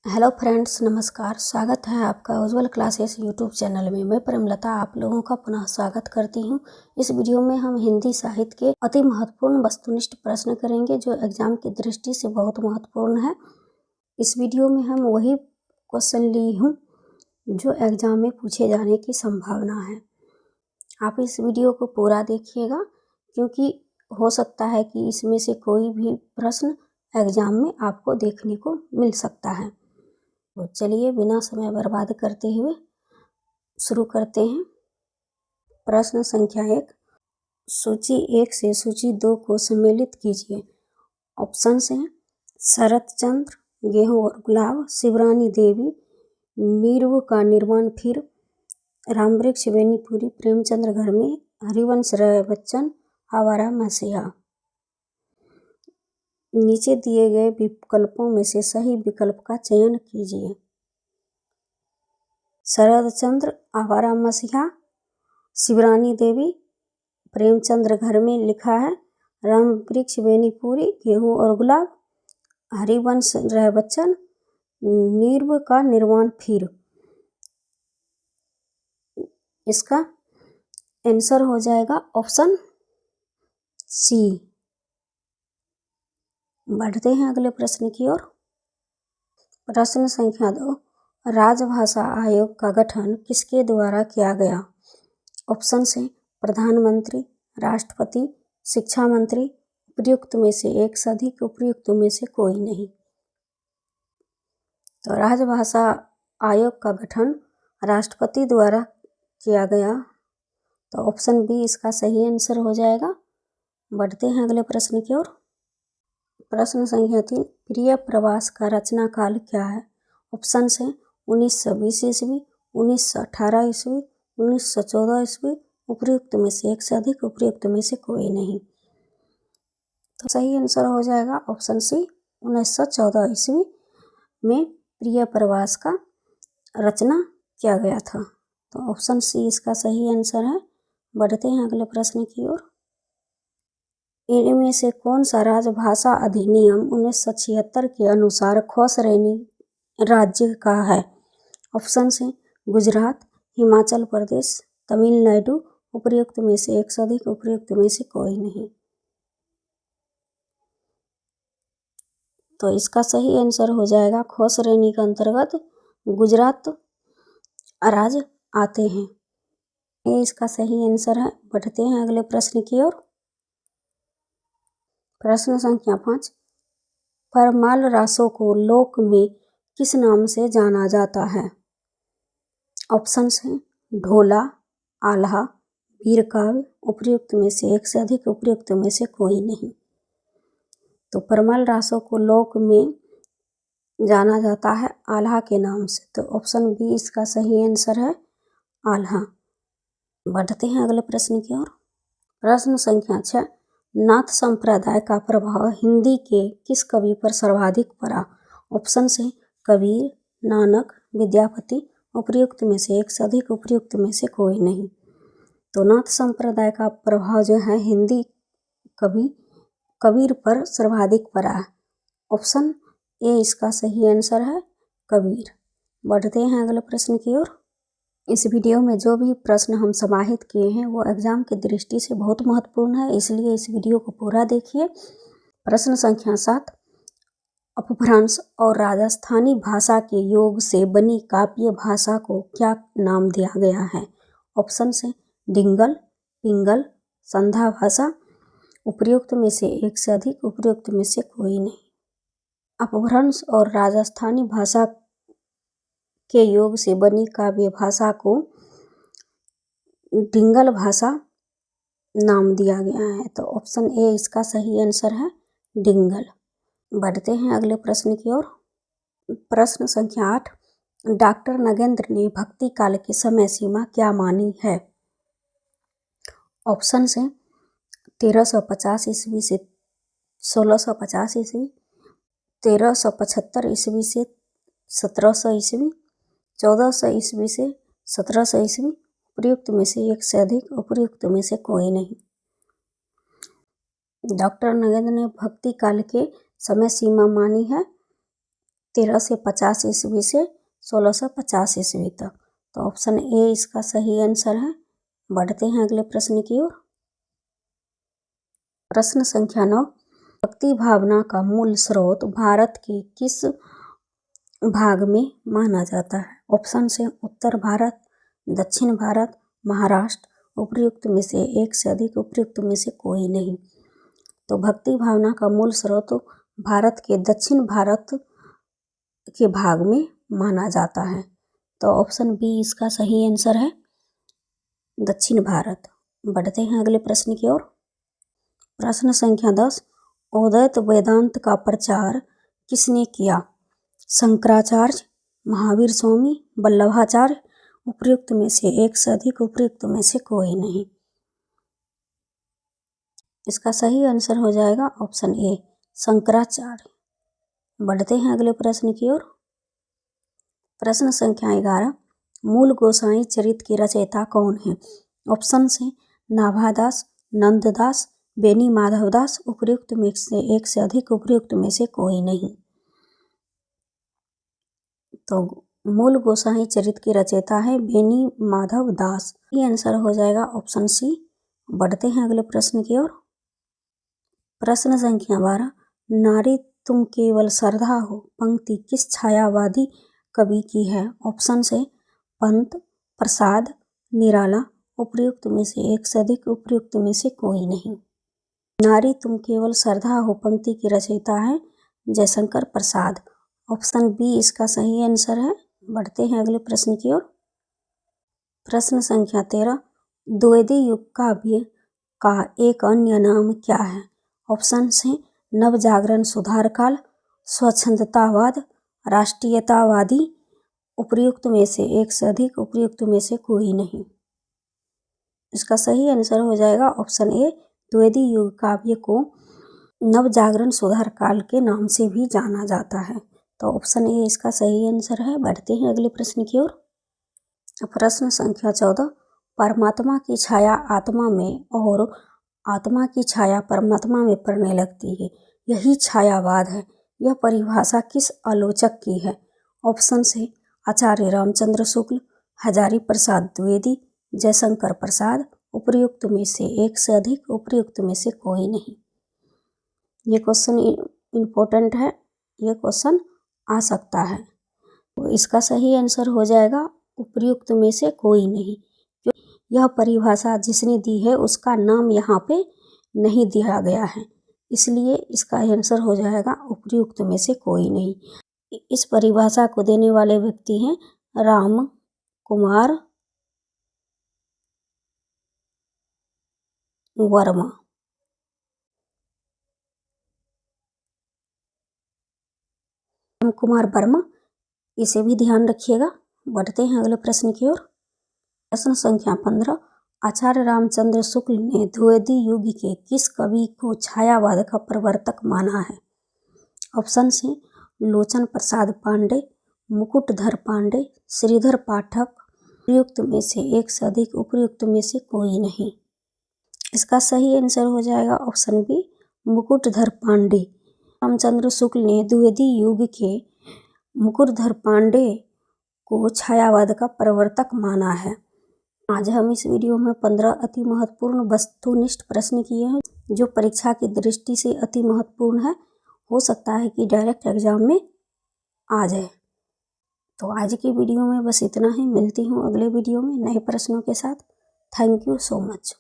Hello friends, नमस्कार। स्वागत है आपका उज्ज्वल क्लासेस यूट्यूब चैनल में। मैं प्रेमलता आप लोगों का पुनः स्वागत करती हूं। इस वीडियो में हम हिंदी साहित्य के अति महत्वपूर्ण वस्तुनिष्ठ प्रश्न करेंगे जो एग्जाम की दृष्टि से बहुत महत्वपूर्ण है। इस वीडियो में हम वही क्वेश्चन ली हूँ जो एग्जाम में पूछे जाने की संभावना है। आप इस वीडियो को पूरा देखिएगा क्योंकि हो सकता है कि इसमें से कोई भी प्रश्न एग्जाम में आपको देखने को मिल सकता है। तो चलिए बिना समय बर्बाद करते हुए शुरू करते हैं। प्रश्न संख्या 1, सूची 1 से सूची 2 को सम्मिलित कीजिए। ऑप्शंस हैं शरत चंद्र, गेहूं और गुलाब, शिवरानी देवी, नीरव का निर्माण फिर, रामवृक्ष बेनीपुरी, प्रेमचंद्र घर में, हरिवंश राय बच्चन, आवारा मसीहा। नीचे दिए गए विकल्पों में से सही विकल्प का चयन कीजिए। शरद चंद्र, आवारा मसीहा, शिवरानी देवी, प्रेमचंद्र घर में लिखा है, रामवृक्ष बेनीपुरी, गेहूं और गुलाब, हरिवंश राय बच्चन, नीरव का निर्माण फिर। इसका आंसर हो जाएगा ऑप्शन सी। बढ़ते हैं अगले प्रश्न की ओर। प्रश्न संख्या 2, राजभाषा आयोग का गठन किसके द्वारा किया गया? ऑप्शन है प्रधानमंत्री, राष्ट्रपति, शिक्षा मंत्री, उपयुक्त में से एक से अधिक, उपयुक्त में से कोई नहीं। तो राजभाषा आयोग का गठन राष्ट्रपति द्वारा किया गया, तो ऑप्शन बी इसका सही आंसर हो जाएगा। बढ़ते हैं अगले प्रश्न की ओर। प्रश्न संख्या 3, प्रिय प्रवास का रचना काल क्या है? ऑप्शन है 1920 ईस्वी, 1918 ईस्वी, 1914 ईस्वी, उपयुक्त में से एक से अधिक, उपयुक्त में से कोई नहीं। तो सही आंसर हो जाएगा ऑप्शन सी, 1914 ईस्वी में प्रिय प्रवास का रचना किया गया था। तो ऑप्शन सी इसका सही आंसर है। बढ़ते हैं अगले प्रश्न की ओर। इनमें से कौन सा राजभाषा अधिनियम 1976 के अनुसार ख श्रेणी राज्य का है? ऑप्शन है गुजरात, हिमाचल प्रदेश, तमिलनाडु, उपयुक्त में से एक से अधिक, उपयुक्त में से कोई नहीं। तो इसका सही आंसर हो जाएगा ख श्रेणी के अंतर्गत गुजरात राज्य आते हैं। ये इसका सही आंसर है। बढ़ते हैं अगले प्रश्न की ओर। प्रश्न संख्या 5, परमाल रासों को लोक में किस नाम से जाना जाता है? ऑप्शंस हैं ढोला, आल्हा, वीरकाव्य, उपयुक्त में से एक से अधिक, उपयुक्त में से कोई नहीं। तो परमाल रासों को लोक में जाना जाता है आल्हा के नाम से। तो ऑप्शन बी इसका सही आंसर है, आल्हा। बढ़ते हैं अगले प्रश्न की ओर। प्रश्न संख्या 6, नाथ संप्रदाय का प्रभाव हिंदी के किस कवि पर सर्वाधिक पड़ा? ऑप्शन है कबीर, नानक, विद्यापति, उपयुक्त में से एक से अधिक, उपयुक्त में से कोई नहीं। तो नाथ संप्रदाय का प्रभाव जो है हिंदी कवि कबीर पर सर्वाधिक पड़ा है। ऑप्शन ए इसका सही आंसर है, कबीर। बढ़ते हैं अगले प्रश्न की ओर। इस वीडियो में जो भी प्रश्न हम समाहित किए हैं वो एग्जाम की दृष्टि से बहुत महत्वपूर्ण है, इसलिए इस वीडियो को पूरा देखिए। प्रश्न संख्या 7, अपभ्रंश और राजस्थानी भाषा के योग से बनी काव्य भाषा को क्या नाम दिया गया है? ऑप्शन है डिंगल, पिंगल, संधा भाषा, उपयुक्त में से एक से अधिक, उपयुक्त में से कोई नहीं। अपभ्रंश और राजस्थानी भाषा के योग से बनी काव्य भाषा को डिंगल भाषा नाम दिया गया है। तो ऑप्शन ए इसका सही आंसर है, डिंगल। बढ़ते हैं अगले प्रश्न की ओर। प्रश्न संख्या 8, डॉक्टर नगेंद्र ने भक्ति काल की समय सीमा क्या मानी है? ऑप्शन है 1350 ईस्वी से 1650 ईस्वी, 1375 ईस्वी से 1700 ईस्वी, 1400 ईस्वी से 1700 ईस्वी, उपयुक्त में से एक से अधिक, उपयुक्त में से कोई नहीं। डॉक्टर नगेंद्र ने भक्ति काल के समय सीमा मानी है 1350 ईस्वी से 1650 ईस्वी तक। तो ऑप्शन ए इसका सही आंसर है। बढ़ते हैं अगले प्रश्न की ओर। प्रश्न संख्या 9, भक्ति भावना का मूल स्रोत भारत के किस भाग में माना जाता है? ऑप्शन से उत्तर भारत, दक्षिण भारत, महाराष्ट्र, उपयुक्त में से एक से अधिक, उपयुक्त में से कोई नहीं। तो भक्ति भावना का मूल स्रोत भारत के दक्षिण भारत के भाग में माना जाता है। तो ऑप्शन बी इसका सही आंसर है, दक्षिण भारत। बढ़ते हैं अगले प्रश्न की ओर। प्रश्न संख्या 10, अद्वैत वेदांत का प्रचार किसने किया? शंकराचार्य, महावीर स्वामी, वल्लभाचार्य, उपयुक्त में से एक से अधिक, उपयुक्त में से कोई नहीं। इसका सही आंसर हो जाएगा ऑप्शन ए, शंकराचार्य। बढ़ते हैं अगले प्रश्न की ओर। प्रश्न संख्या 11, मूल गोसाई चरित के रचयिता कौन है? ऑप्शन से नाभादास, नंददास, बेनी माधवदास, उपयुक्त में से एक से अधिक, उपयुक्त में से कोई नहीं। तो मूल गोसाई चरित के रचयिता है बेनी माधव दास। ये आंसर हो जाएगा ऑप्शन सी। बढ़ते हैं अगले प्रश्न की ओर। प्रश्न संख्या 12, नारी तुम केवल श्रद्धा हो पंक्ति किस छायावादी कवि की है? ऑप्शन से पंत, प्रसाद, निराला, उपयुक्त में से एक से अधिक, उपयुक्त में से कोई नहीं। नारी तुम केवल श्रद्धा हो पंक्ति की रचयिता है जयशंकर प्रसाद। ऑप्शन बी इसका सही आंसर है। बढ़ते हैं अगले प्रश्न की ओर। प्रश्न संख्या 13, द्विवेदी युग काव्य का एक अन्य नाम क्या है? ऑप्शन से नवजागरण, सुधार काल, स्वच्छंदतावाद, राष्ट्रीयतावादी, उपयुक्त में से एक से अधिक, उपयुक्त में से कोई नहीं। इसका सही आंसर हो जाएगा ऑप्शन ए, द्विवेदी युग काव्य को नवजागरण, सुधार काल के नाम से भी जाना जाता है। तो ऑप्शन ए इसका सही आंसर है। बढ़ते हैं अगले प्रश्न की ओर। प्रश्न संख्या 14, परमात्मा की छाया आत्मा में और आत्मा की छाया परमात्मा में पड़ने लगती है, यही छायावाद है। यह परिभाषा किस आलोचक की है? ऑप्शन से आचार्य रामचंद्र शुक्ल, हजारी प्रसाद द्विवेदी, जयशंकर प्रसाद, उपयुक्त में से एक से अधिक, उपयुक्त में से कोई नहीं। ये क्वेश्चन इम्पोर्टेंट है, ये क्वेश्चन आ सकता है। तो इसका सही आंसर हो जाएगा उपयुक्त में से कोई नहीं। यह परिभाषा जिसने दी है उसका नाम यहाँ पे नहीं दिया गया है, इसलिए इसका आंसर हो जाएगा उपयुक्त में से कोई नहीं। इस परिभाषा को देने वाले व्यक्ति हैं राम कुमार वर्मा। राम कुमार वर्मा, इसे भी ध्यान रखिएगा। बढ़ते हैं अगले प्रश्न की ओर। प्रश्न संख्या 15, आचार्य रामचंद्र शुक्ल ने द्विवेदी युग के किस कवि को छायावाद का प्रवर्तक माना है? ऑप्शन से लोचन प्रसाद पांडे, मुकुटधर पांडे, श्रीधर पाठक, उपयुक्त में से एक से अधिक, उपयुक्त में से कोई नहीं। इसका सही आंसर हो जाएगा ऑप्शन बी, मुकुटधर पांडे। रामचंद्र शुक्ल ने द्विवेदी युग के मुकुटधर पांडे को छायावाद का प्रवर्तक माना है। आज हम इस वीडियो में 15 अति महत्वपूर्ण वस्तुनिष्ठ प्रश्न किए हैं जो परीक्षा की दृष्टि से अति महत्वपूर्ण है। हो सकता है कि डायरेक्ट एग्जाम में आ जाए। तो आज की वीडियो में बस इतना ही। मिलती हूँ अगले वीडियो में नए प्रश्नों के साथ। Thank you so much.